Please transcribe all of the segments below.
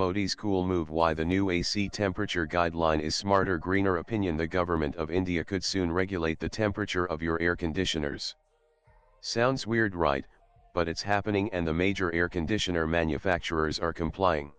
Modi's cool move. Why the new AC temperature guideline is smarter, greener opinion. The government of India could soon regulate the temperature of your air conditioners. Sounds weird, right? But it's happening, and the major air conditioner manufacturers are complying.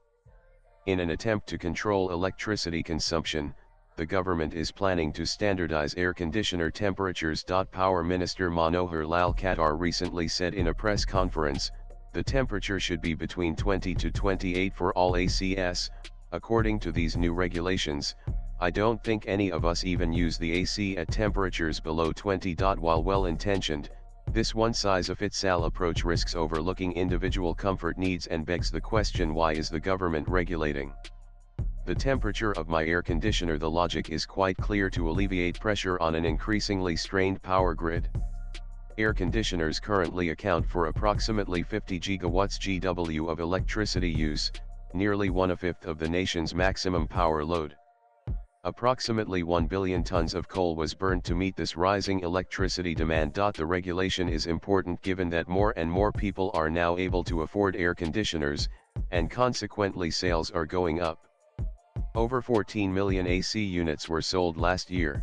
In an attempt to control electricity consumption, the government is planning to standardize air conditioner temperatures. Power Minister Manohar Lal Khattar recently said in a press conference, the temperature should be between 20 to 28 for all ACs. According to these new regulations, I don't think any of us even use the AC at temperatures below 20. While well-intentioned, this one-size-fits-all approach risks overlooking individual comfort needs and begs the question, why is the government regulating the temperature of my air conditioner? The logic is quite clear: to alleviate pressure on an increasingly strained power grid. Air conditioners currently account for approximately 50 gigawatts GW of electricity use, nearly 1/5 of the nation's maximum power load. Approximately 1 billion tons of coal was burned to meet this rising electricity demand. The regulation is important given that more and more people are now able to afford air conditioners, and consequently sales are going up. Over 14 million AC units were sold last year.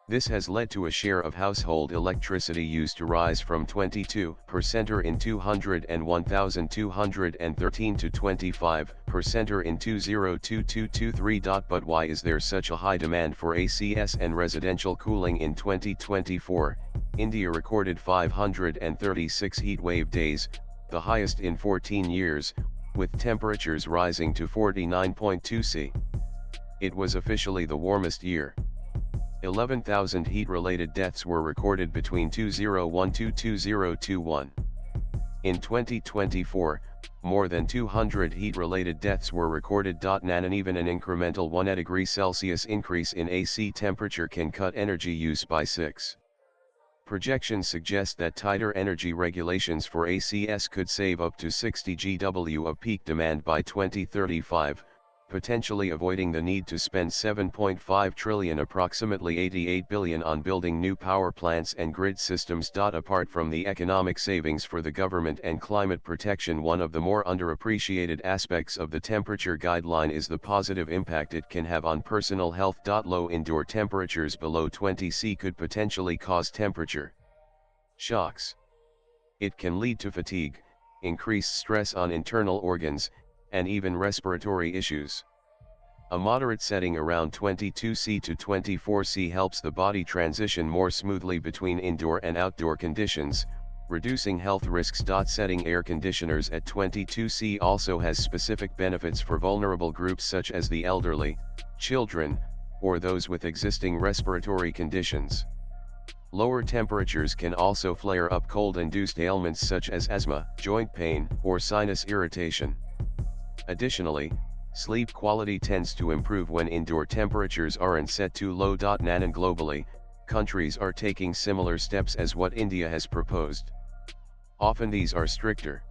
This has led to a share of household electricity use to rise from 22% in 2001-2013 to 25% in 2022-23. But why is there such a high demand for ACs and residential cooling? In 2024, India recorded 536 heatwave days, the highest in 14 years, with temperatures rising to 49.2 C. It was officially the warmest year. 11,000 heat-related deaths were recorded between 2001-2021. In 2024, more than 200 heat-related deaths were recorded. And even an incremental 1 degree Celsius increase in AC temperature can cut energy use by 6. Projections suggest that tighter energy regulations for ACs could save up to 60 GW of peak demand by 2035, potentially avoiding the need to spend 7.5 trillion, approximately 88 billion, on building new power plants and grid systems. Apart from the economic savings for the government and climate protection, one of the more underappreciated aspects of the temperature guideline is the positive impact it can have on personal health. Low indoor temperatures below 20 C could potentially cause temperature shocks. It can lead to fatigue, increased stress on internal organs, and even respiratory issues. A moderate setting around 22 C to 24 C helps the body transition more smoothly between indoor and outdoor conditions, reducing health risks. Setting air conditioners at 22 C also has specific benefits for vulnerable groups such as the elderly, children, or those with existing respiratory conditions. Lower temperatures can also flare up cold-induced ailments such as asthma, joint pain, or sinus irritation. Additionally, sleep quality tends to improve when indoor temperatures aren't set too low. And globally, countries are taking similar steps as what India has proposed. Often these are stricter.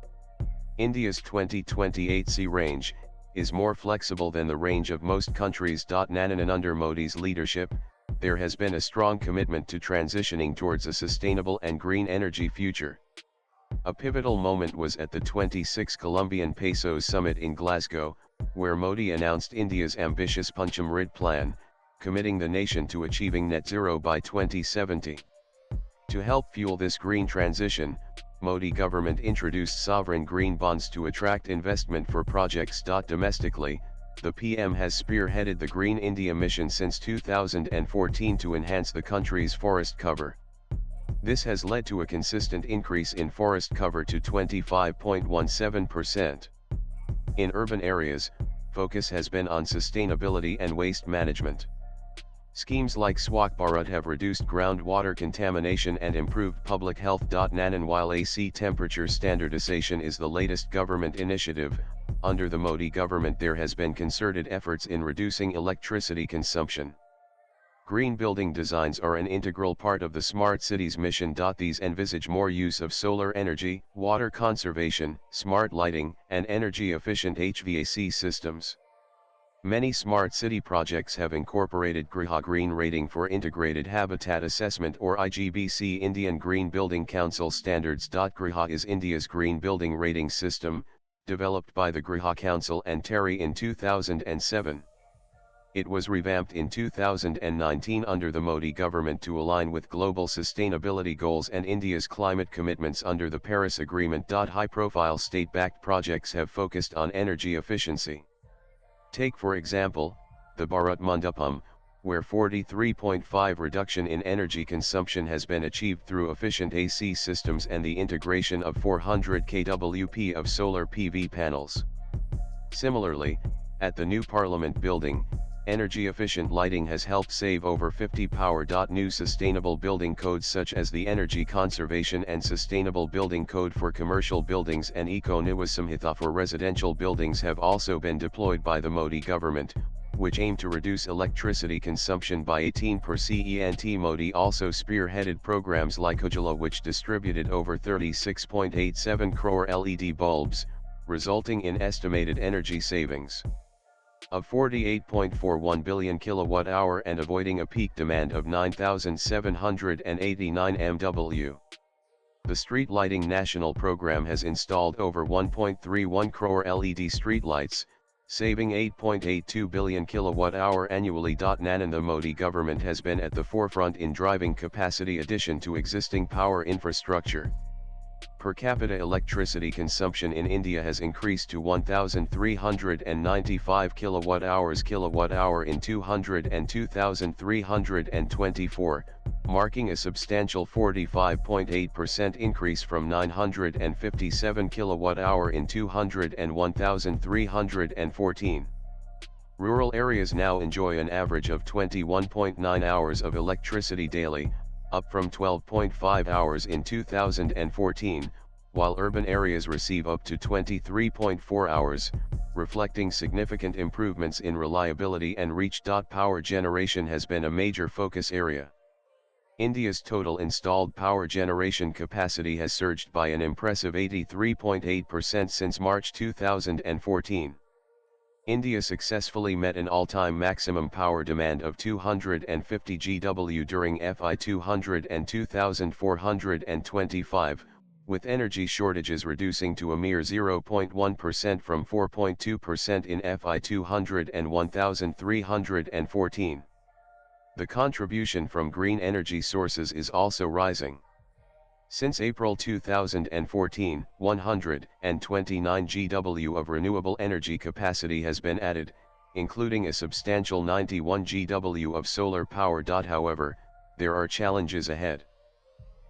India's 2028 C range is more flexible than the range of most countries. And under Modi's leadership, there has been a strong commitment to transitioning towards a sustainable and green energy future. A pivotal moment was at the 26th Colombian Pesos Summit in Glasgow, where Modi announced India's ambitious Panchamrid plan, committing the nation to achieving net zero by 2070. To help fuel this green transition, Modi government introduced sovereign green bonds to attract investment for projects. Domestically, the PM has spearheaded the Green India mission since 2014 to enhance the country's forest cover. This has led to a consistent increase in forest cover to 25.17%. In urban areas, focus has been on sustainability and waste management. Schemes like Swachh Bharat have reduced groundwater contamination and improved public health. And while AC temperature standardization is the latest government initiative, under the Modi government there has been concerted efforts in reducing electricity consumption. Green building designs are an integral part of the Smart Cities mission. These envisage more use of solar energy, water conservation, smart lighting, and energy-efficient HVAC systems. Many smart city projects have incorporated Griha Green Rating for Integrated Habitat Assessment or IGBC Indian Green Building Council standards. Griha is India's green building rating system, developed by the Griha Council and Terry in 2007. It was revamped in 2019 under the Modi government to align with global sustainability goals and India's climate commitments under the Paris Agreement. High-profile state-backed projects have focused on energy efficiency. Take for example, the Bharat Mandapam, where 43.5% reduction in energy consumption has been achieved through efficient AC systems and the integration of 400 kWp of solar PV panels. Similarly, at the new Parliament building, energy-efficient lighting has helped save over 50 power. New sustainable building codes such as the Energy Conservation and Sustainable Building Code for commercial buildings and Eco-Niwasamhita for residential buildings have also been deployed by the Modi government, which aim to reduce electricity consumption by 18%. Modi also spearheaded programs like Ujjwala, which distributed over 36.87 crore LED bulbs, resulting in estimated energy savings of 48.41 billion kilowatt-hour and avoiding a peak demand of 9,789 MW. The Street Lighting National Program has installed over 1.31 crore LED streetlights, saving 8.82 billion kilowatt-hour annually. The Modi government has been at the forefront in driving capacity addition to existing power infrastructure. Per capita electricity consumption in India has increased to 1,395 kilowatt-hour in 200 and 2,324, marking a substantial 45.8% increase from 957 kilowatt-hour in 200 and 1,314. Rural areas now enjoy an average of 21.9 hours of electricity daily, up from 12.5 hours in 2014, while urban areas receive up to 23.4 hours, reflecting significant improvements in reliability and reach. Power generation has been a major focus area. India's total installed power generation capacity has surged by an impressive 83.8% since March 2014. India successfully met an all-time maximum power demand of 250 GW during FY 200 and 2425, with energy shortages reducing to a mere 0.1% from 4.2% in FY 200 and 1314. The contribution from green energy sources is also rising. Since April 2014, 129 GW of renewable energy capacity has been added, including a substantial 91 GW of solar power. However, there are challenges ahead.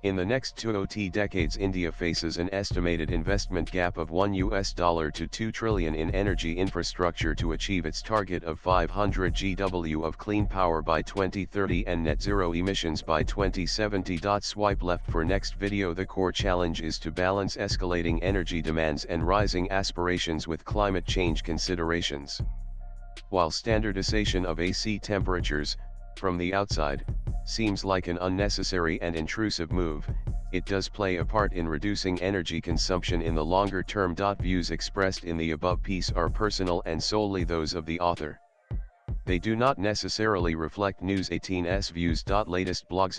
In the next 2 decades, India faces an estimated investment gap of $1 to 2 trillion in energy infrastructure to achieve its target of 500 GW of clean power by 2030 and net zero emissions by 2070. Swipe left for next video. The core challenge is to balance escalating energy demands and rising aspirations with climate change considerations. While standardization of AC temperatures, from the outside, seems like an unnecessary and intrusive move, it does play a part in reducing energy consumption in the longer term. Views expressed in the above piece are personal and solely those of the author. They do not necessarily reflect News 18's views. Latest blogs.